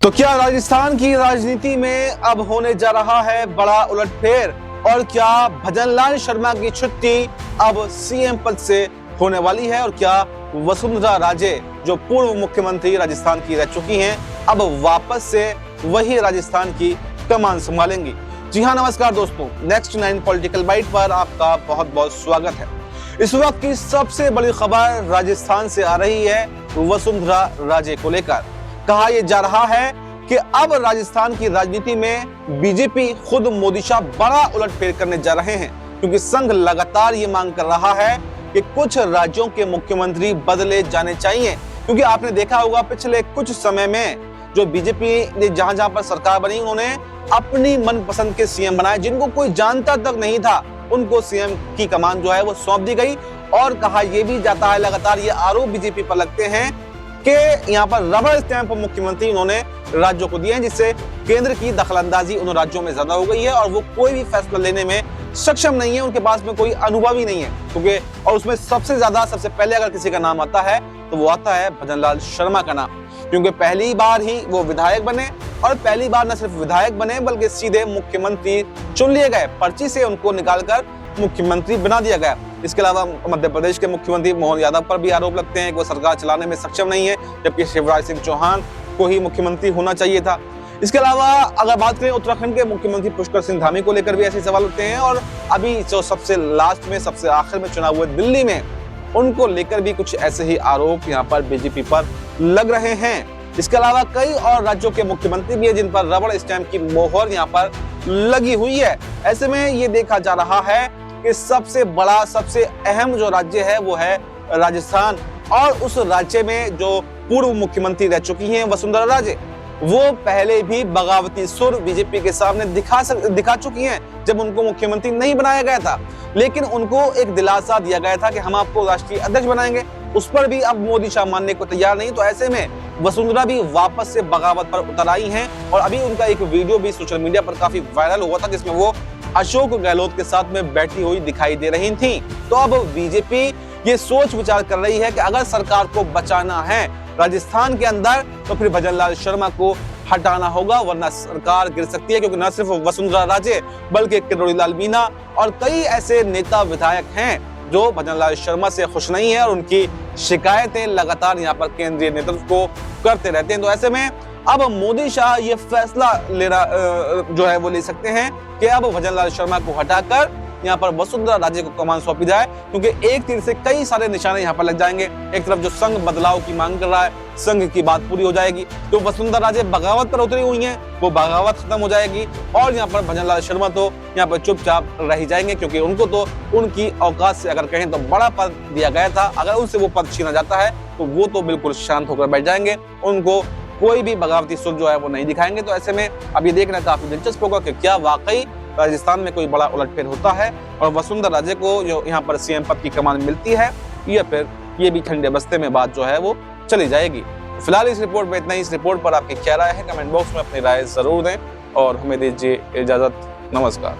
तो क्या राजस्थान की राजनीति में अब होने जा रहा है बड़ा उलटफेर और क्या भजनलाल शर्मा की छुट्टी अब सीएम पद से होने वाली है और क्या वसुंधरा राजे जो पूर्व मुख्यमंत्री राजस्थान की रह चुकी हैं अब वापस से वही राजस्थान की कमान संभालेंगी। जी हाँ, नमस्कार दोस्तों, नेक्स्ट 9 पॉलिटिकल बाइट पर आपका बहुत बहुत स्वागत है। इस वक्त की सबसे बड़ी खबर राजस्थान से आ रही है वसुंधरा राजे को लेकर। कहा यह जा रहा है कि अब राजस्थान की राजनीति में बीजेपी खुद मोदी शाह बड़ा उलटफेर करने जा रहे हैं, क्योंकि संघ लगातार ये मांग कर रहा है कि कुछ राज्यों के मुख्यमंत्री बदले जाने चाहिए। क्योंकि आपने देखा होगा पिछले कुछ समय में जो बीजेपी ने जहां जहां पर सरकार बनी उन्होंने अपनी मनपसंद के सीएम बनाए, जिनको कोई जानता तक नहीं था उनको सीएम की कमान जो है वो सौंप दी गई। और कहा यह भी जाता है, लगातार ये आरोप बीजेपी पर लगते हैं कि यहाँ पर रबर स्टैंप मुख्यमंत्री उन्होंने राज्यों को दिए हैं, जिससे केंद्र की दखलंदाजी उन राज्यों में ज्यादा हो गई है और वो कोई भी फैसला लेने में सक्षम नहीं है, उनके पास में कोई अनुभव ही नहीं है। क्योंकि और उसमें सबसे पहले अगर किसी का नाम आता है तो वो आता है भजनलाल शर्मा का नाम, क्योंकि पहली बार ही वो विधायक बने और पहली बार न सिर्फ विधायक बने बल्कि सीधे मुख्यमंत्री चुन लिए गए, पर्ची से उनको निकालकर मुख्यमंत्री बना दिया गया। इसके अलावा मध्य प्रदेश के मुख्यमंत्री मोहन यादव पर भी आरोप लगते हैं कि वो सरकार चलाने में सक्षम नहीं है, जबकि शिवराज सिंह चौहान को ही मुख्यमंत्री होना चाहिए था। इसके अलावा अगर बात करें उत्तराखंड के मुख्यमंत्री पुष्कर सिंह धामी को लेकर भी ऐसे सवाल उठते हैं और अभी जो सबसे लास्ट में सबसे आखिर में चुनाव हुए दिल्ली में उनको लेकर भी कुछ ऐसे ही आरोप यहाँ पर बीजेपी पर लग रहे हैं। इसके अलावा कई और राज्यों के मुख्यमंत्री भी हैं जिन पर रबड़ स्टैंप की मोहर यहाँ पर लगी हुई है। ऐसे में ये देखा जा रहा है कि सबसे बड़ा सबसे अहम जो राज्य है वो है राजस्थान, और उस राज्य में जो पूर्व मुख्यमंत्री रह चुकी हैं वसुंधरा राजे, वो पहले भी बगावती सुर बीजेपी के सामने दिखा चुकी हैं जब उनको मुख्यमंत्री नहीं बनाया गया था, लेकिन उनको एक दिलासा दिया गया था कि हम आपको राष्ट्रीय अध्यक्ष बनाएंगे। उस पर भी अब मोदी शाह मानने को तैयार नहीं। तो ऐसे में वसुंधरा भी वापस से बगावत पर उतर आई हैं और अभी उनका एक वीडियो भी सोशल मीडिया पर काफी वायरल हुआ था जिसमें वो अशोक गहलोत के साथ में बैठी हुई दिखाई दे रही थी। तो अब बीजेपी ये सोच विचार कर रही है कि अगर सरकार को बचाना है राजस्थान के अंदर तो फिर भजनलाल शर्मा को हटाना होगा, वरना सरकार गिर सकती है। क्योंकि न सिर्फ वसुंधरा राजे बल्कि किरोड़ी लाल मीणा और कई ऐसे नेता विधायक हैं जो भजनलाल शर्मा से खुश नहीं है और उनकी शिकायतें लगातार यहाँ पर केंद्रीय नेतृत्व को करते रहते हैं। तो ऐसे में अब मोदी शाह ये फैसला जो है वो ले सकते हैं कि अब भजनलाल शर्मा को हटाकर यहाँ पर वसुंधरा राजे को कमान सौंपी जाए, क्योंकि एक तीर से कई सारे निशाने यहाँ पर लग जाएंगे। एक तरफ जो संघ बदलाव की मांग कर रहा है, संघ की बात पूरी हो जाएगी, तो वसुंधरा राजे बगावत पर उतरी हुई हैं, वो बगावत खत्म हो जाएगी और यहाँ पर भजनलाल शर्मा तो यहाँ पर चुपचाप रह जाएंगे, क्योंकि उनको तो उनकी औकात से अगर कहें तो बड़ा पद दिया गया था। अगर उनसे वो पद छीना जाता है तो वो तो बिल्कुल शांत होकर बैठ जाएंगे, उनको कोई भी बगावती सुर जो है वो नहीं दिखाएंगे। तो ऐसे में अब ये देखना काफी दिलचस्प होगा कि क्या वाकई राजस्थान में कोई बड़ा उलटफेर होता है और वसुंधरा राजे को जो यहाँ पर सीएम पद की कमान मिलती है, या फिर ये भी ठंडे बस्ते में बात जो है वो चली जाएगी। फिलहाल इस रिपोर्ट में इतना ही। इस रिपोर्ट पर आपकी क्या राय है कमेंट बॉक्स में अपनी राय जरूर दें और हमें दीजिए इजाजत। नमस्कार।